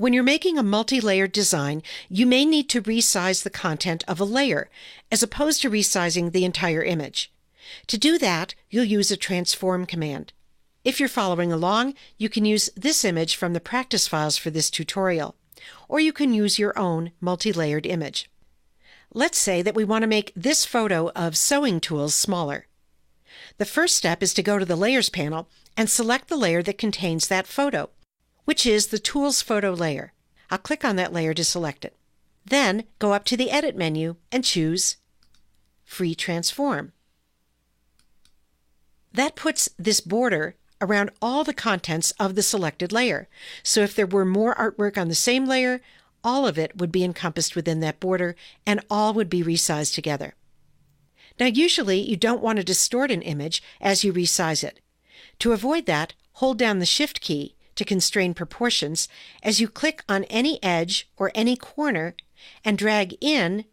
When you're making a multi-layered design, you may need to resize the content of a layer, as opposed to resizing the entire image. To do that, you'll use a transform command. If you're following along, you can use this image from the practice files for this tutorial, or you can use your own multi-layered image. Let's say that we want to make this photo of sewing tools smaller. The first step is to go to the Layers panel and select the layer that contains that photo, which is the Tools Photo layer. I'll click on that layer to select it. Then go up to the Edit menu and choose Free Transform. That puts this border around all the contents of the selected layer. So if there were more artwork on the same layer, all of it would be encompassed within that border and all would be resized together. Now usually you don't want to distort an image as you resize it. To avoid that, hold down the Shift key to constrain proportions as you click on any edge or any corner and drag in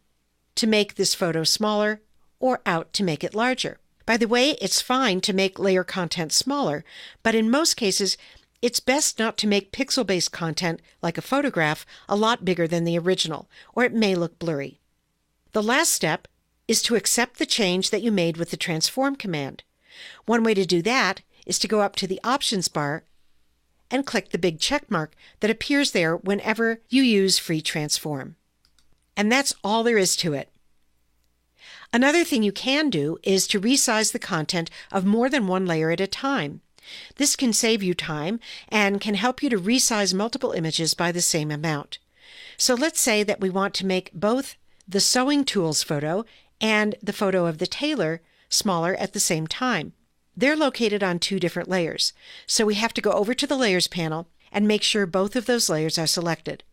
to make this photo smaller or out to make it larger. By the way, it's fine to make layer content smaller, but in most cases, it's best not to make pixel-based content, like a photograph, a lot bigger than the original, or it may look blurry. The last step is to accept the change that you made with the transform command. One way to do that is to go up to the options bar and click the big check mark that appears there whenever you use Free Transform. And that's all there is to it. Another thing you can do is to resize the content of more than one layer at a time. This can save you time and can help you to resize multiple images by the same amount. So let's say that we want to make both the sewing tools photo and the photo of the tailor smaller at the same time. They're located on two different layers, so we have to go over to the Layers panel and make sure both of those layers are selected.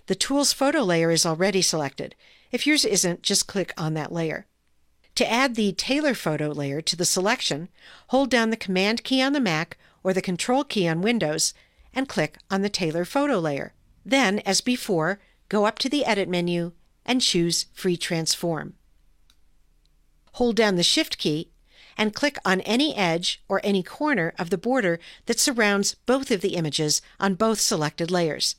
The Tools Photo layer is already selected. If yours isn't, just click on that layer. To add the Tailor Photo layer to the selection, hold down the Command key on the Mac or the Control key on Windows and click on the Tailor Photo layer. Then, as before, go up to the Edit menu and choose Free Transform. Hold down the Shift key and click on any edge or any corner of the border that surrounds both of the images on both selected layers.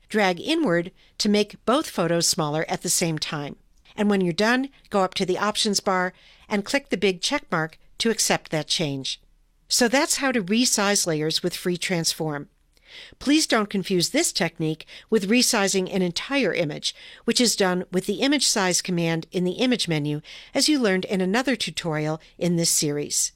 Drag inward to make both photos smaller at the same time. And when you're done, go up to the options bar and click the big check mark to accept that change. So that's how to resize layers with Free Transform. Please don't confuse this technique with resizing an entire image, which is done with the Image Size command in the Image menu, as you learned in another tutorial in this series.